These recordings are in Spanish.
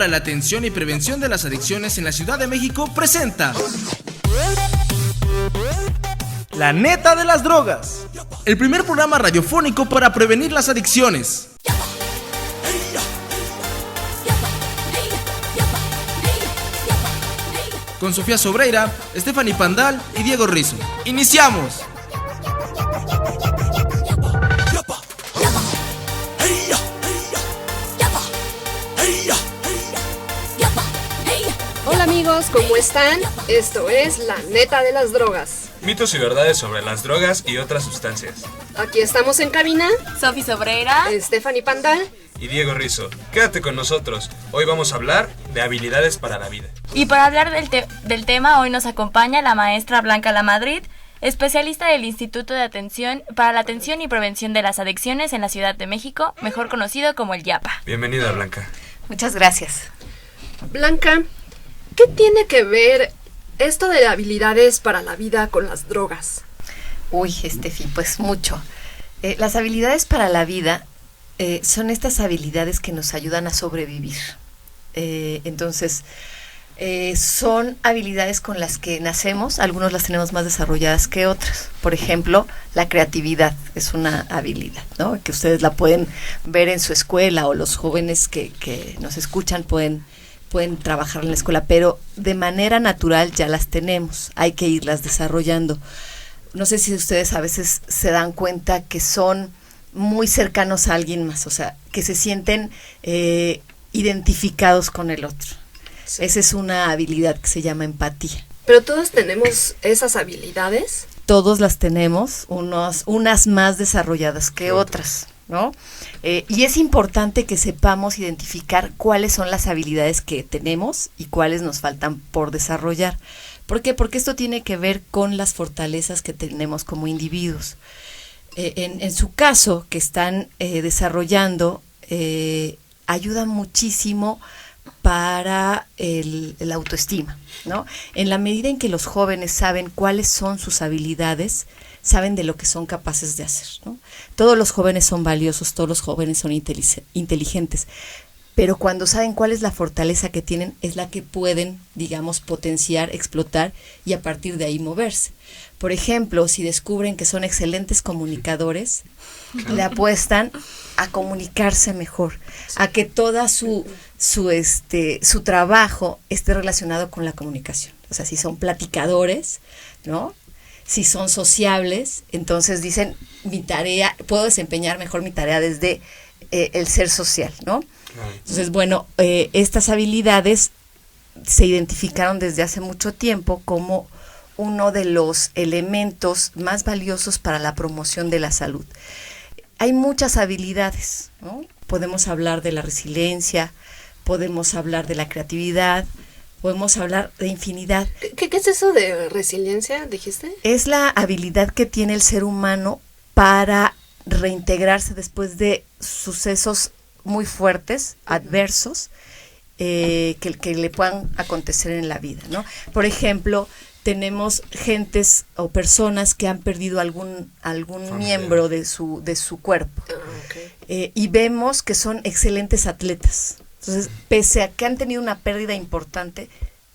para la Atención y Prevención de las Adicciones en la Ciudad de México presenta La Neta de las Drogas, el primer programa radiofónico para prevenir las adicciones. Con Sofía Sobreira, Stephanie Pandal y Diego Rizzo. ¡Iniciamos! Hola amigos, ¿cómo están? Esto es La Neta de las Drogas. Mitos y verdades sobre las drogas y otras sustancias. Aquí estamos en cabina, Sofía Sobreira, Stephanie Pandal y Diego Rizzo. Quédate con nosotros. Hoy vamos a hablar de habilidades para la vida. Y para hablar del tema, hoy nos acompaña la maestra Blanca Lamadrid, especialista del Instituto de Atención para la Atención y Prevención de las Adicciones en la Ciudad de México, mejor conocido como el YAPA. Bienvenida, Blanca. Muchas gracias. Blanca, ¿qué tiene que ver esto de habilidades para la vida con las drogas? Uy, Steffi, pues mucho. Las habilidades para la vida son estas habilidades que nos ayudan a sobrevivir. Entonces, son habilidades con las que nacemos, algunos las tenemos más desarrolladas que otras. Por ejemplo, la creatividad es una habilidad, ¿no? Que ustedes la pueden ver en su escuela, o los jóvenes que nos escuchan pueden trabajar en la escuela, pero de manera natural ya las tenemos, hay que irlas desarrollando. No sé si ustedes a veces se dan cuenta que son muy cercanos a alguien más, o sea, que se sienten identificados con el otro. Sí. Esa es una habilidad que se llama empatía. ¿Pero todos tenemos esas habilidades? Todos las tenemos, unas más desarrolladas que otras, ¿no? Y es importante que sepamos identificar cuáles son las habilidades que tenemos y cuáles nos faltan por desarrollar. ¿Por qué? Porque esto tiene que ver con las fortalezas que tenemos como individuos. En su caso, que están desarrollando, ayuda muchísimo para el autoestima, ¿no? En la medida en que los jóvenes saben cuáles son sus habilidades, saben de lo que son capaces de hacer, ¿no? Todos los jóvenes son valiosos, todos los jóvenes son inteligentes, pero cuando saben cuál es la fortaleza que tienen, es la que pueden, digamos, potenciar, explotar y a partir de ahí moverse. Por ejemplo, si descubren que son excelentes comunicadores, le apuestan a comunicarse mejor, a que toda su trabajo esté relacionado con la comunicación. O sea, si son platicadores, ¿no? Si son sociables, entonces dicen, mi tarea, puedo desempeñar mejor mi tarea desde el ser social, ¿no? Entonces, bueno, estas habilidades se identificaron desde hace mucho tiempo como uno de los elementos más valiosos para la promoción de la salud. Hay muchas habilidades, ¿no? Podemos hablar de la resiliencia, podemos hablar de la creatividad, podemos hablar de infinidad. ¿Qué es eso de resiliencia, dijiste? Es la habilidad que tiene el ser humano para reintegrarse después de sucesos muy fuertes, adversos, que le puedan acontecer en la vida, ¿no? Por ejemplo, tenemos gentes o personas que han perdido algún miembro de su cuerpo. Okay. Y vemos que son excelentes atletas. Entonces, pese a que han tenido una pérdida importante,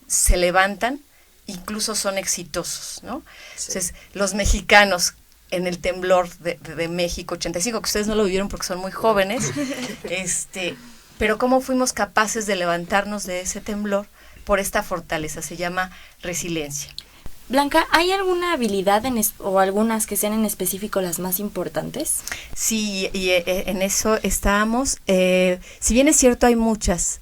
se levantan, incluso son exitosos, ¿no? Sí. Entonces, los mexicanos en el temblor de México 85, que ustedes no lo vivieron porque son muy jóvenes, pero cómo fuimos capaces de levantarnos de ese temblor por esta fortaleza, se llama resiliencia. Blanca, ¿hay alguna habilidad o algunas que sean en específico las más importantes? Sí, y en eso estábamos. Si bien es cierto, hay muchas.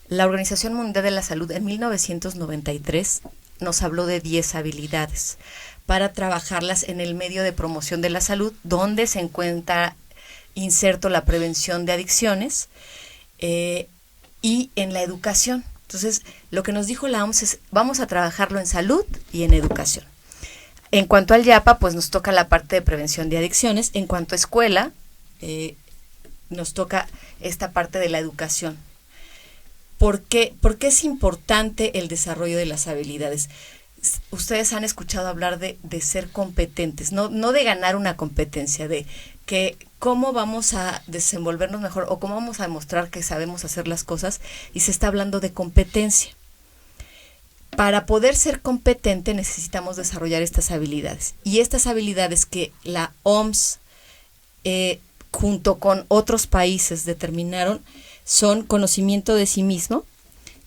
La Organización Mundial de la Salud en 1993 nos habló de 10 habilidades para trabajarlas en el medio de promoción de la salud, donde se encuentra inserto la prevención de adicciones y en la educación. Entonces, lo que nos dijo la OMS es, vamos a trabajarlo en salud y en educación. En cuanto al YAPA, pues nos toca la parte de prevención de adicciones. En cuanto a escuela, nos toca esta parte de la educación. ¿Por qué es importante el desarrollo de las habilidades? Ustedes han escuchado hablar de ser competentes, no de ganar una competencia, de que cómo vamos a desenvolvernos mejor o cómo vamos a demostrar que sabemos hacer las cosas, y se está hablando de competencia. Para poder ser competente necesitamos desarrollar estas habilidades, y estas habilidades que la OMS junto con otros países determinaron son conocimiento de sí mismo,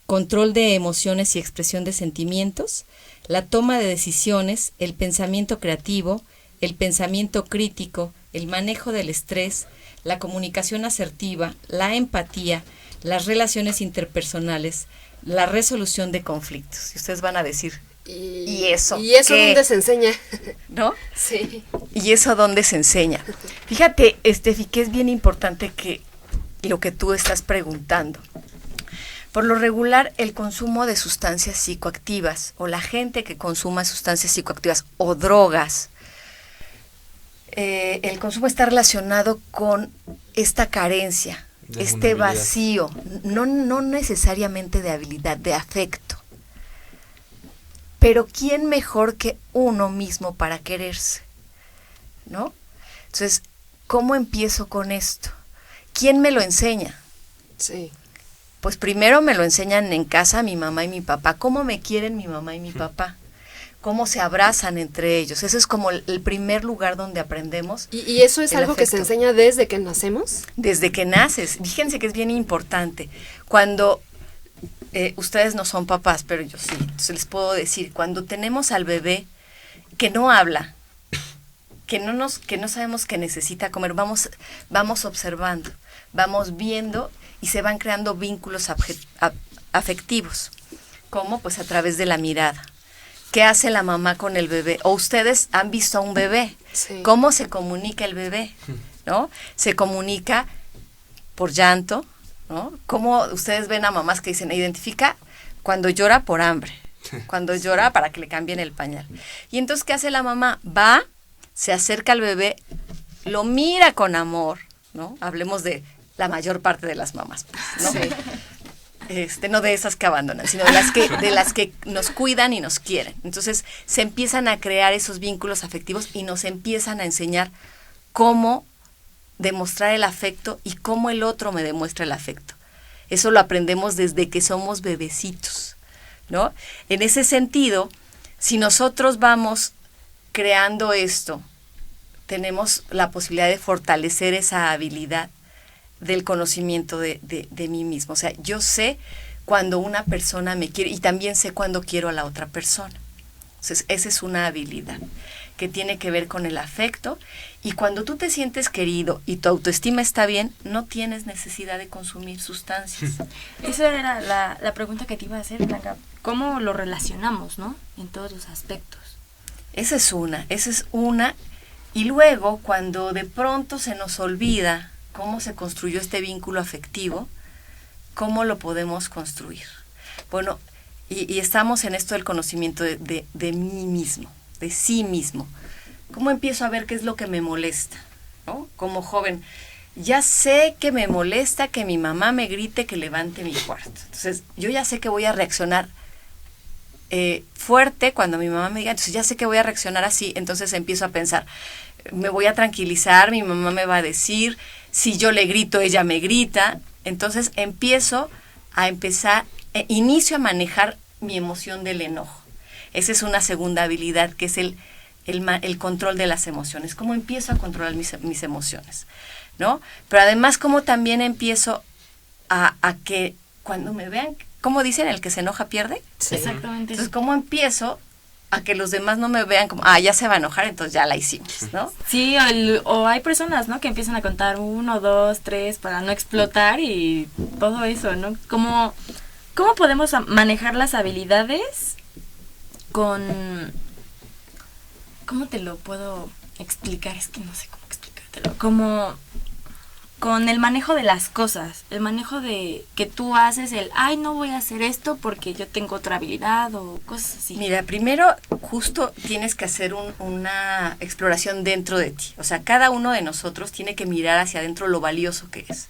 control de emociones y expresión de sentimientos, la toma de decisiones, el pensamiento creativo, el pensamiento crítico, el manejo del estrés, la comunicación asertiva, la empatía, las relaciones interpersonales, la resolución de conflictos. Y ustedes van a decir, ¿y eso? ¿Y eso qué? dónde se enseña? ¿No? Sí. ¿Y eso dónde se enseña? Fíjate, Estefi, que es bien importante que lo que tú estás preguntando. Por lo regular, el consumo de sustancias psicoactivas o la gente que consuma sustancias psicoactivas o drogas, el consumo está relacionado con esta carencia, De este vulnerabilidad. vacío, no necesariamente de habilidad, de afecto. Pero ¿quién mejor que uno mismo para quererse? ¿No? Entonces, ¿cómo empiezo con esto? ¿Quién me lo enseña? Sí. Pues primero me lo enseñan en casa mi mamá y mi papá. ¿Cómo me quieren mi mamá y mi papá? ¿Cómo se abrazan entre ellos? Ese es como el primer lugar donde aprendemos. ¿Y eso es el algo que se afecto. enseña desde que nacemos? Desde que naces. Fíjense que es bien importante. Cuando ustedes no son papás, pero yo sí. Entonces les puedo decir, cuando tenemos al bebé que no habla, que no sabemos que necesita comer, vamos observando, vamos viendo y se van creando vínculos afectivos. ¿Cómo? Pues a través de la mirada. ¿Qué hace la mamá con el bebé? O ustedes han visto a un bebé. Sí. ¿Cómo se comunica el bebé? ¿No? Se comunica por llanto, ¿no? ¿Cómo ustedes ven a mamás que dicen, identifica cuando llora por hambre, cuando llora para que le cambien el pañal? Y entonces, ¿qué hace la mamá? Va, se acerca al bebé, lo mira con amor, ¿no? Hablemos de la mayor parte de las mamás, pues, ¿no? Sí. No de esas que abandonan, sino de las que nos cuidan y nos quieren. Entonces se empiezan a crear esos vínculos afectivos y nos empiezan a enseñar cómo demostrar el afecto y cómo el otro me demuestra el afecto. Eso lo aprendemos desde que somos bebecitos, ¿no? En ese sentido, si nosotros vamos creando esto, tenemos la posibilidad de fortalecer esa habilidad del conocimiento de mí mismo. O sea, yo sé cuando una persona me quiere y también sé cuando quiero a la otra persona. Entonces, esa es una habilidad que tiene que ver con el afecto, y cuando tú te sientes querido y tu autoestima está bien, no tienes necesidad de consumir sustancias. Esa era la pregunta que te iba a hacer, Blanca. ¿Cómo lo relacionamos, no? En todos los aspectos. Esa es una. Y luego, cuando de pronto se nos olvida cómo se construyó este vínculo afectivo, ¿cómo lo podemos construir? Bueno, y estamos en esto del conocimiento de mí mismo, de sí mismo. ¿Cómo empiezo a ver qué es lo que me molesta? ¿No? Como joven, ya sé que me molesta que mi mamá me grite que levante mi cuarto. Entonces, yo ya sé que voy a reaccionar fuerte cuando mi mamá me diga, entonces ya sé que voy a reaccionar así. Entonces empiezo a pensar, me voy a tranquilizar, mi mamá me va a decir, si yo le grito, ella me grita. Entonces inicio a manejar mi emoción del enojo. Esa es una segunda habilidad, que es el control de las emociones. ¿Cómo empiezo a controlar mis emociones? ¿No? Pero además, ¿cómo también empiezo a que cuando me vean, ¿cómo dicen? ¿El que se enoja pierde? Sí. Exactamente. Entonces, ¿cómo empiezo a que los demás no me vean como, ya se va a enojar, entonces ya la hicimos, ¿no? Sí, o hay personas, ¿no? Que empiezan a contar 1, 2, 3 para no explotar y todo eso, ¿no? ¿Cómo podemos manejar las habilidades con... ¿Cómo te lo puedo explicar? Es que no sé cómo explicártelo. Como con el manejo de las cosas, el manejo de que tú haces no voy a hacer esto porque yo tengo otra habilidad o cosas así. Mira, primero justo tienes que hacer una exploración dentro de ti. O sea, cada uno de nosotros tiene que mirar hacia adentro lo valioso que es,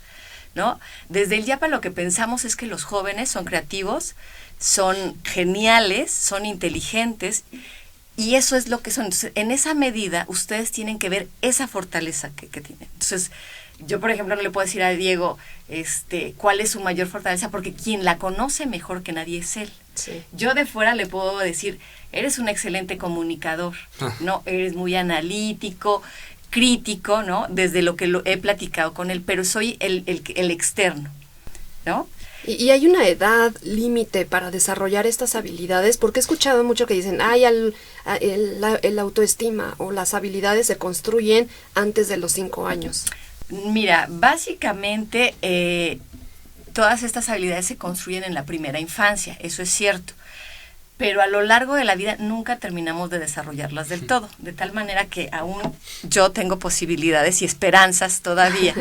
¿no? Desde el YAPA lo que pensamos es que los jóvenes son creativos, son geniales, son inteligentes, Y eso es lo que son. Entonces, en esa medida, ustedes tienen que ver esa fortaleza que tienen. Entonces, yo, por ejemplo, no le puedo decir a Diego cuál es su mayor fortaleza, porque quien la conoce mejor que nadie es él. Sí. Yo de fuera le puedo decir, eres un excelente comunicador, ¿no? Eres muy analítico, crítico, ¿no? Desde lo que he platicado con él, pero soy el externo, ¿no? Y hay una edad límite para desarrollar estas habilidades, porque he escuchado mucho que dicen, el autoestima o las habilidades se construyen antes de los 5 años. Mira, básicamente todas estas habilidades se construyen en la primera infancia, eso es cierto, pero a lo largo de la vida nunca terminamos de desarrollarlas del todo, de tal manera que aún yo tengo posibilidades y esperanzas todavía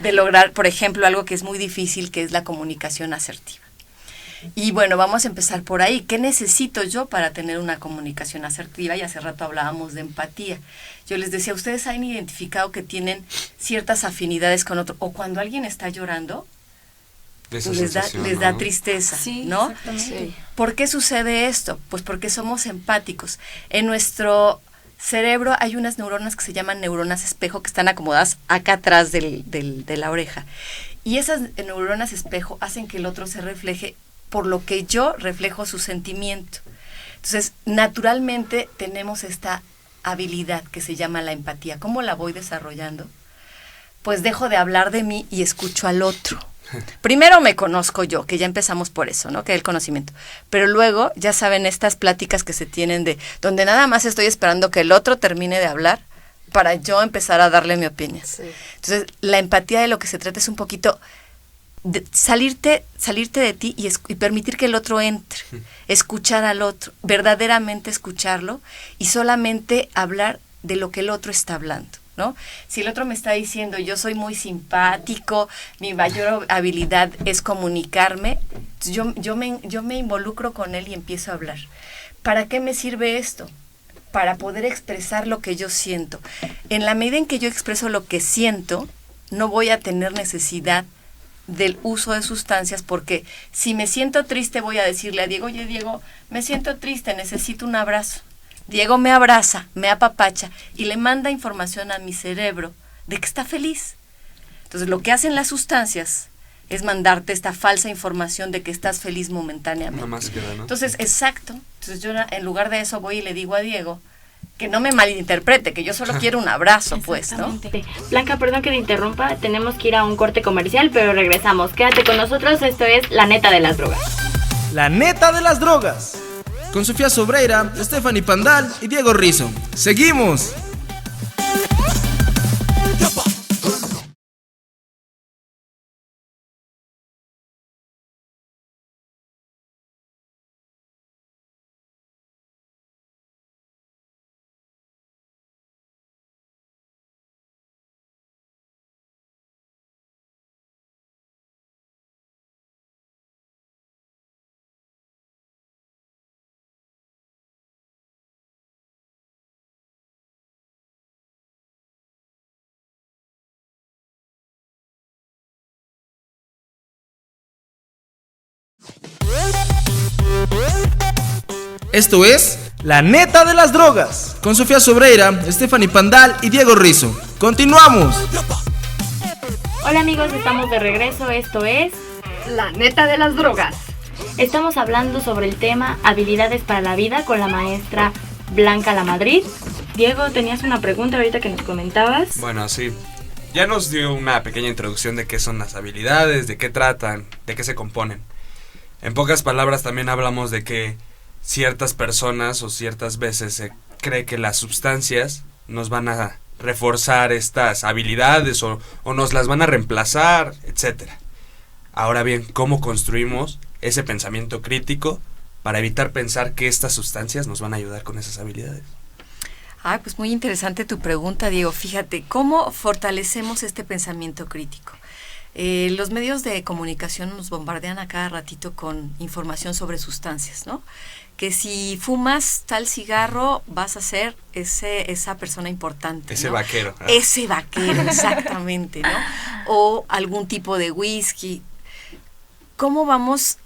de lograr, por ejemplo, algo que es muy difícil, que es la comunicación asertiva. Y bueno, vamos a empezar por ahí. ¿Qué necesito yo para tener una comunicación asertiva? Y hace rato hablábamos de empatía. Yo les decía, ustedes han identificado que tienen ciertas afinidades con otro, o cuando alguien está llorando, les da tristeza, Sí, ¿no? exactamente. Sí. ¿Por qué sucede esto? Pues porque somos empáticos. En nuestro cerebro hay unas neuronas que se llaman neuronas espejo, que están acomodadas acá atrás de la oreja. Y esas neuronas espejo hacen que el otro se refleje por lo que yo reflejo su sentimiento. Entonces, naturalmente tenemos esta habilidad que se llama la empatía. ¿Cómo la voy desarrollando? Pues dejo de hablar de mí y escucho al otro. Primero me conozco yo, que ya empezamos por eso, ¿no? Que es el conocimiento. Pero luego, ya saben, estas pláticas que se tienen donde nada más estoy esperando que el otro termine de hablar para yo empezar a darle mi opinión. Sí. Entonces, la empatía de lo que se trata es un poquito de salirte de ti y permitir que el otro entre, escuchar al otro, verdaderamente escucharlo y solamente hablar de lo que el otro está hablando, ¿no? Si el otro me está diciendo, yo soy muy simpático, mi mayor habilidad es comunicarme, yo me involucro con él y empiezo a hablar. ¿Para qué me sirve esto? Para poder expresar lo que yo siento. En la medida en que yo expreso lo que siento, no voy a tener necesidad del uso de sustancias, porque si me siento triste voy a decirle a Diego, oye Diego, me siento triste, necesito un abrazo. Diego me abraza, me apapacha y le manda información a mi cerebro de que está feliz. Entonces lo que hacen las sustancias es mandarte esta falsa información de que estás feliz momentáneamente. Una máscara, ¿no? Entonces, exacto. Entonces yo en lugar de eso voy y le digo a Diego que no me malinterprete, que yo solo quiero un abrazo, pues, ¿no? Exactamente. Blanca, perdón que te interrumpa, tenemos que ir a un corte comercial, pero regresamos. Quédate con nosotros, esto es La Neta de las Drogas. La neta de las drogas. Con Sofía Sobreira, Stephanie Pandal y Diego Rizzo. ¡Seguimos! Esto es La Neta de las Drogas, con Sofía Sobreira, Stephanie Pandal y Diego Rizzo. ¡Continuamos! Hola amigos, estamos de regreso, esto es... La neta de las drogas. Estamos hablando sobre el tema habilidades para la vida con la maestra Blanca Lamadrid. Diego, tenías una pregunta ahorita que nos comentabas. Bueno, sí. Ya nos dio una pequeña introducción de qué son las habilidades, de qué tratan, de qué se componen. En pocas palabras también hablamos de que ciertas personas o ciertas veces se cree que las sustancias nos van a reforzar estas habilidades o nos las van a reemplazar, etcétera. Ahora bien, ¿cómo construimos ese pensamiento crítico para evitar pensar que estas sustancias nos van a ayudar con esas habilidades? Ay, pues muy interesante tu pregunta, Diego. Fíjate, ¿cómo fortalecemos este pensamiento crítico? Los medios de comunicación nos bombardean a cada ratito con información sobre sustancias, ¿no? Que si fumas tal cigarro vas a ser esa persona importante, Ese ¿no? vaquero. Ese vaquero, exactamente, ¿no? O algún tipo de whisky. ¿Cómo vamos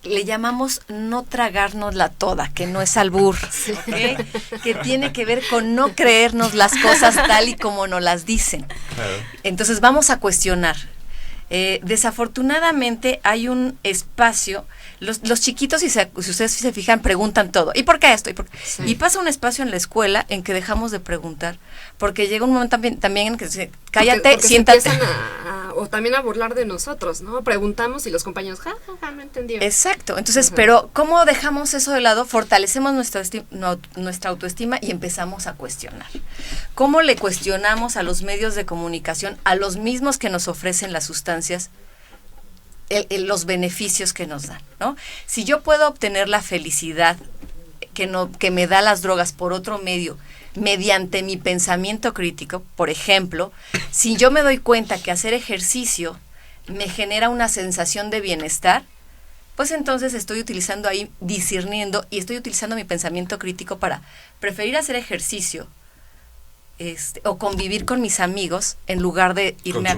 le llamamos no tragárnosla toda, que no es albur, ¿ok? Que tiene que ver con no creernos las cosas tal y como nos las dicen. Claro. Entonces vamos a cuestionar. Desafortunadamente hay un espacio, los chiquitos, si ustedes se fijan, preguntan todo. ¿Y por qué esto? Sí. Y pasa un espacio en la escuela en que dejamos de preguntar, porque llega un momento también en que se, cállate, porque siéntate. Se empiezan o también a burlar de nosotros, ¿no? Preguntamos y los compañeros, no entendieron. Exacto, entonces, Ajá. pero ¿cómo dejamos eso de lado? Fortalecemos nuestra autoestima y empezamos a cuestionar. ¿Cómo le cuestionamos a los medios de comunicación, a los mismos que nos ofrecen las sustancias, los beneficios que nos dan, ¿no? Si yo puedo obtener la felicidad que me da las drogas por otro medio, mediante mi pensamiento crítico, por ejemplo, si yo me doy cuenta que hacer ejercicio me genera una sensación de bienestar, pues entonces estoy utilizando ahí, discerniendo, y estoy utilizando mi pensamiento crítico para preferir hacer ejercicio o convivir con mis amigos en lugar de irme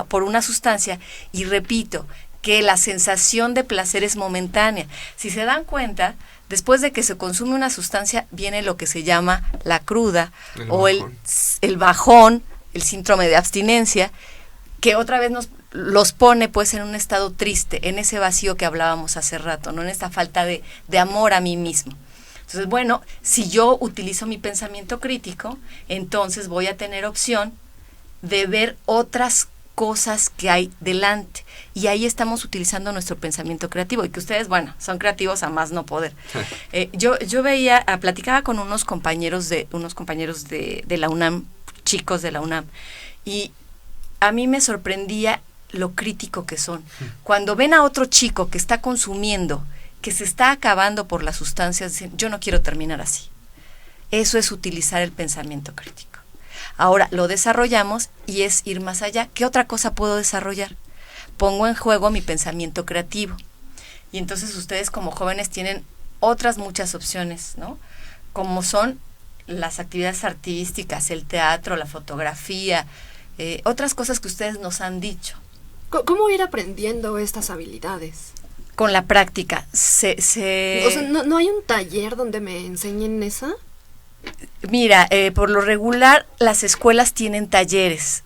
por una sustancia. Y repito, que la sensación de placer es momentánea. Si se dan cuenta, después de que se consume una sustancia, viene lo que se llama la cruda, el bajón, el síndrome de abstinencia, que otra vez los pone pues en un estado triste, en ese vacío que hablábamos hace rato, ¿no? En esta falta de amor a mí mismo. Entonces, bueno, si yo utilizo mi pensamiento crítico, entonces voy a tener opción de ver otras cosas que hay delante, y ahí estamos utilizando nuestro pensamiento creativo, y que ustedes, bueno, son creativos a más no poder. Yo platicaba con unos compañeros de la UNAM, chicos de la UNAM, y a mí me sorprendía lo crítico que son. Cuando ven a otro chico que está consumiendo, que se está acabando por las sustancias, dicen, yo no quiero terminar así. Eso es utilizar el pensamiento crítico. Ahora lo desarrollamos y es ir más allá. ¿Qué otra cosa puedo desarrollar? Pongo en juego mi pensamiento creativo. Y entonces ustedes como jóvenes tienen otras muchas opciones, ¿no? Como son las actividades artísticas, el teatro, la fotografía, otras cosas que ustedes nos han dicho. ¿Cómo ir aprendiendo estas habilidades? Con la práctica. O sea, ¿no hay un taller donde me enseñen eso? Mira, por lo regular las escuelas tienen talleres,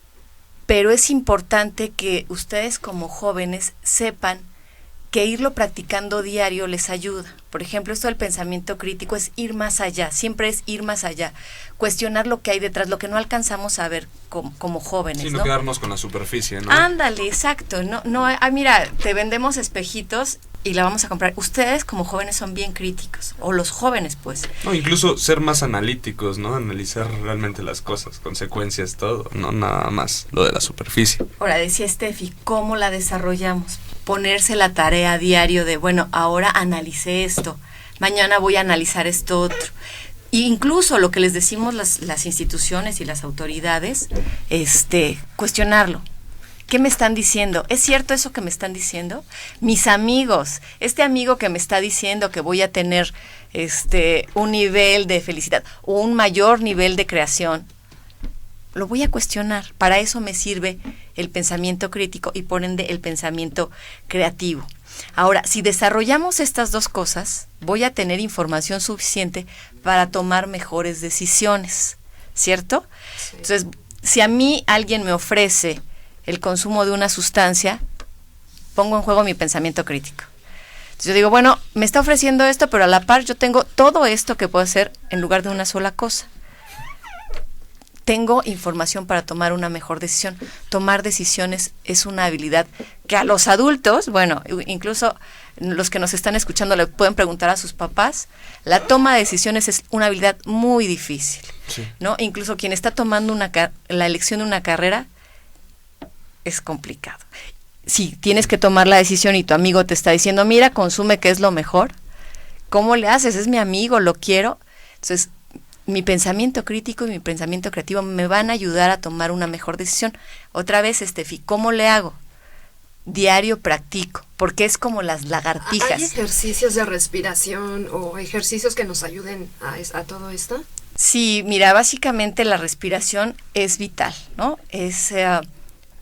pero es importante que ustedes como jóvenes sepan que irlo practicando diario les ayuda. Por ejemplo, esto del pensamiento crítico es ir más allá, siempre es ir más allá, cuestionar lo que hay detrás, lo que no alcanzamos a ver como jóvenes, sí, no quedarnos con la superficie, ¿no? Ándale, exacto, mira, te vendemos espejitos y la vamos a comprar. Ustedes como jóvenes son bien críticos, o los jóvenes pues. No, incluso ser más analíticos, ¿no? Analizar realmente las cosas, consecuencias, todo, no nada más lo de la superficie. Ahora, decía Steffi, ¿cómo la desarrollamos? Ponerse la tarea a diario de, bueno, ahora analicé esto, mañana voy a analizar esto otro. E incluso lo que les decimos las instituciones y las autoridades, cuestionarlo. ¿Qué me están diciendo? ¿Es cierto eso que me están diciendo? Mis amigos, este amigo que me está diciendo que voy a tener un nivel de felicidad, o un mayor nivel de creación, lo voy a cuestionar. Para eso me sirve el pensamiento crítico y por ende el pensamiento creativo. Ahora, si desarrollamos estas dos cosas, voy a tener información suficiente para tomar mejores decisiones, ¿cierto? Sí. Entonces, si a mí alguien me ofrece el consumo de una sustancia, pongo en juego mi pensamiento crítico. Entonces yo digo, bueno, me está ofreciendo esto, pero a la par yo tengo todo esto que puedo hacer en lugar de una sola cosa. Tengo información para tomar una mejor decisión. Tomar decisiones es una habilidad que a los adultos, bueno, incluso los que nos están escuchando le pueden preguntar a sus papás, la toma de decisiones es una habilidad muy difícil, sí, ¿no? Incluso quien está tomando la elección de una carrera, es complicado. Si tienes que tomar la decisión y tu amigo te está diciendo, mira, consume, que es lo mejor, ¿cómo le haces? Es mi amigo, lo quiero. Entonces, mi pensamiento crítico y mi pensamiento creativo me van a ayudar a tomar una mejor decisión. Otra vez, Steffi, ¿cómo le hago? Diario practico, porque es como las lagartijas. ¿Hay ejercicios de respiración o ejercicios que nos ayuden a todo esto? Sí, mira, básicamente la respiración es vital, ¿no? Es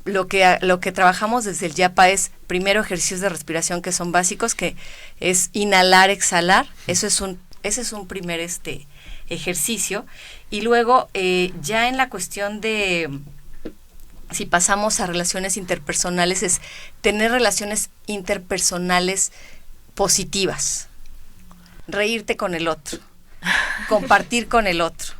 lo que trabajamos desde el YAPA es primero ejercicios de respiración que son básicos, que es inhalar, exhalar. Ese es un primer ejercicio. Y luego ya en la cuestión de si pasamos a relaciones interpersonales, es tener relaciones interpersonales positivas, reírte con el otro, compartir con el otro,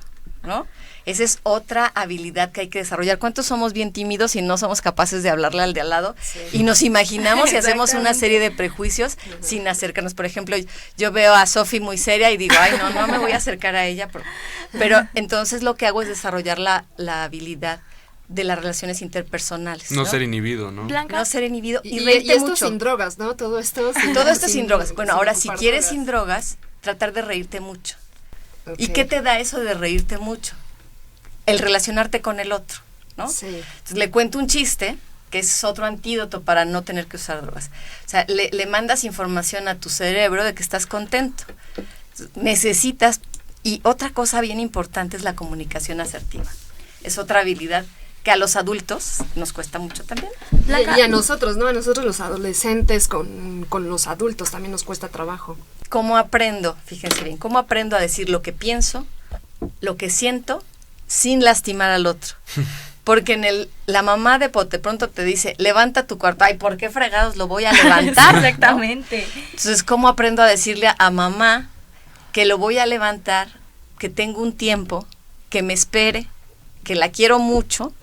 ¿no? Esa es otra habilidad que hay que desarrollar. ¿Cuántos somos bien tímidos y no somos capaces de hablarle al de al lado? Sí. Y nos imaginamos y hacemos una serie de prejuicios sin acercarnos. Por ejemplo, yo veo a Sofi muy seria y digo, ay, no me voy a acercar a ella. Pero entonces lo que hago es desarrollar la habilidad de las relaciones interpersonales. No ser inhibido, ¿no? Blanca. No ser inhibido y reírte mucho. Esto sin drogas, ¿no? Todo esto sin drogas. Bueno, ahora si quieres sin drogas, tratar de reírte mucho. Okay. ¿Y qué te da eso de reírte mucho? El relacionarte con el otro, ¿no? Sí. Entonces le cuento un chiste, que es otro antídoto para no tener que usar drogas. O sea, le mandas información a tu cerebro de que estás contento. Necesitas, y otra cosa bien importante es la comunicación asertiva. Es otra habilidad que a los adultos nos cuesta mucho también. Y a nosotros, ¿no? A nosotros los adolescentes con los adultos también nos cuesta trabajo. ¿Cómo aprendo? Fíjense bien, ¿cómo aprendo a decir lo que pienso, lo que siento, sin lastimar al otro? Porque la mamá de pronto te dice, levanta tu cuarto. Ay, ¿por qué fregados lo voy a levantar? Exactamente. ¿No? Entonces, ¿cómo aprendo a decirle a mamá que lo voy a levantar, que tengo un tiempo, que me espere, que la quiero mucho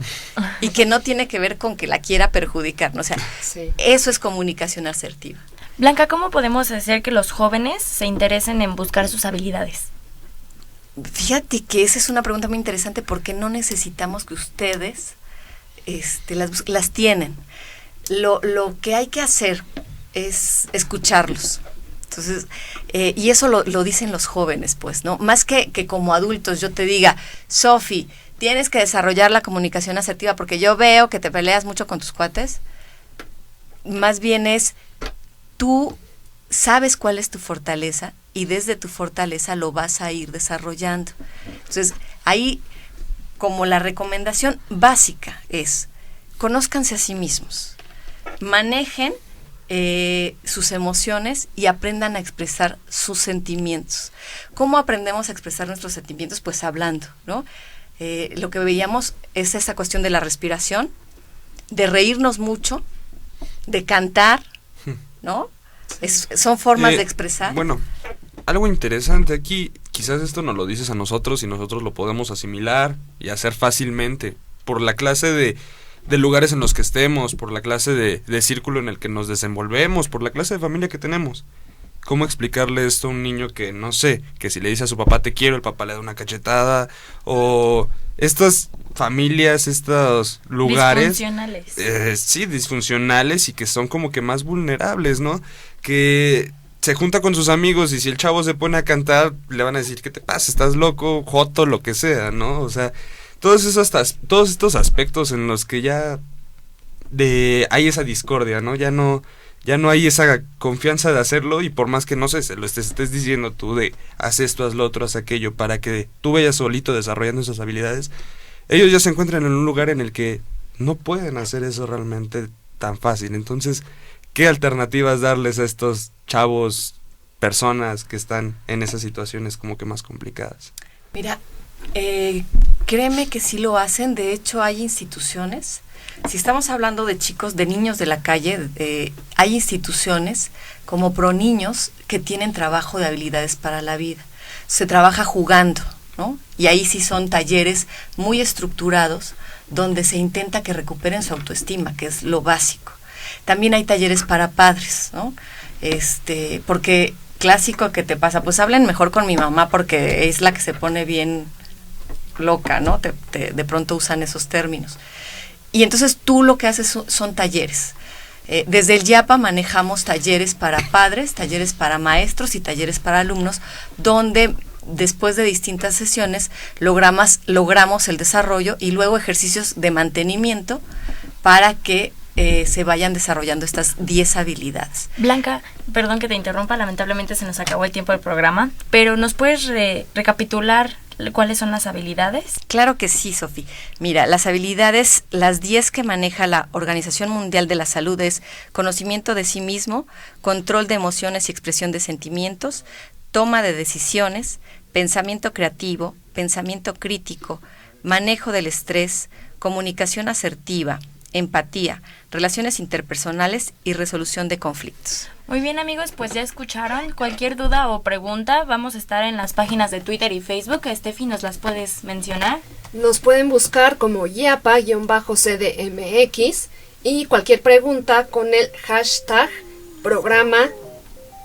y que no tiene que ver con que la quiera perjudicar, ¿no? O sea, sí. Eso es comunicación asertiva. Blanca, ¿cómo podemos hacer que los jóvenes se interesen en buscar sus habilidades? Fíjate que esa es una pregunta muy interesante porque no necesitamos que ustedes las tienen. Lo que hay que hacer es escucharlos. Entonces, y eso lo dicen los jóvenes, pues, ¿no? Más que como adultos yo te diga, Sofi, tienes que desarrollar la comunicación asertiva porque yo veo que te peleas mucho con tus cuates. Más bien es, tú sabes cuál es tu fortaleza y desde tu fortaleza lo vas a ir desarrollando. Entonces, ahí como la recomendación básica es, conózcanse a sí mismos, manejen sus emociones y aprendan a expresar sus sentimientos. ¿Cómo aprendemos a expresar nuestros sentimientos? Pues hablando, ¿no? Lo que veíamos es esa cuestión de la respiración, de reírnos mucho, de cantar, ¿no? Son formas de expresar. Bueno, algo interesante aquí, quizás esto nos lo dices a nosotros y nosotros lo podemos asimilar y hacer fácilmente por la clase de lugares en los que estemos, por la clase de círculo en el que nos desenvolvemos, por la clase de familia que tenemos. ¿Cómo explicarle esto a un niño que, no sé, que si le dice a su papá te quiero, el papá le da una cachetada? O estas familias, estos lugares... Disfuncionales. Sí, disfuncionales y que son como que más vulnerables, ¿no? Que se junta con sus amigos y si el chavo se pone a cantar, le van a decir, ¿qué te pasa? ¿Estás loco? Joto, lo que sea, ¿no? O sea, todos estos aspectos en los que ya hay esa discordia, ¿no? Ya no hay esa confianza de hacerlo y por más que no sé, se lo estés diciendo tú de haz esto, haz lo otro, haz aquello, para que tú vayas solito desarrollando esas habilidades, ellos ya se encuentran en un lugar en el que no pueden hacer eso realmente tan fácil. Entonces, ¿qué alternativas darles a estos chavos, personas que están en esas situaciones como que más complicadas? Mira, créeme que sí lo hacen. De hecho, hay instituciones. Si estamos hablando de chicos, de niños de la calle, hay instituciones como ProNiños que tienen trabajo de habilidades para la vida. Se trabaja jugando, ¿no? Y ahí sí son talleres muy estructurados donde se intenta que recuperen su autoestima, que es lo básico. También hay talleres para padres, ¿no? Porque clásico que te pasa, pues hablen mejor con mi mamá porque es la que se pone bien loca, ¿no? De pronto usan esos términos. Y entonces tú lo que haces son talleres. Desde el YAPA manejamos talleres para padres, talleres para maestros y talleres para alumnos, donde después de distintas sesiones logramos el desarrollo y luego ejercicios de mantenimiento para que se vayan desarrollando estas 10 habilidades. Blanca, perdón que te interrumpa, lamentablemente se nos acabó el tiempo del programa, pero ¿nos puedes recapitular cuáles son las habilidades? Claro que sí, Sofi. Mira, las habilidades, las 10 que maneja la Organización Mundial de la Salud es conocimiento de sí mismo, control de emociones y expresión de sentimientos, toma de decisiones, pensamiento creativo, pensamiento crítico, manejo del estrés, comunicación asertiva, empatía, relaciones interpersonales y resolución de conflictos. Muy bien, amigos, pues ya escucharon. Cualquier duda o pregunta, vamos a estar en las páginas de Twitter y Facebook. Steffi, ¿nos las puedes mencionar? Nos pueden buscar como YAPA-CDMX y cualquier pregunta con el hashtag programa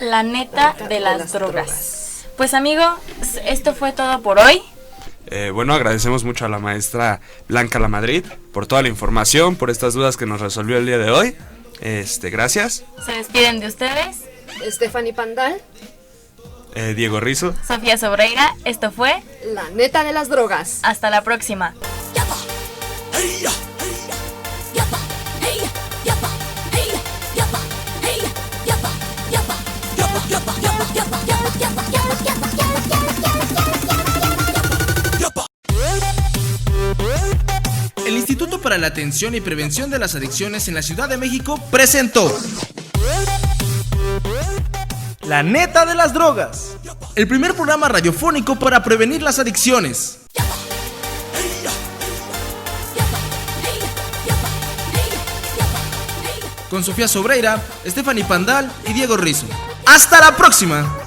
La neta de las drogas. Pues, amigo, esto fue todo por hoy. Bueno, agradecemos mucho a la maestra Blanca Lamadrid por toda la información, por estas dudas que nos resolvió el día de hoy. Gracias. Se despiden de ustedes Stephanie Pandal, Diego Rizo, Sofía Sobreira. Esto fue La neta de las drogas. Hasta la próxima. El Instituto para la Atención y Prevención de las Adicciones en la Ciudad de México presentó La neta de las drogas, el primer programa radiofónico para prevenir las adicciones. Con Sofía Sobreira, Stephanie Pandal y Diego Rizo. ¡Hasta la próxima!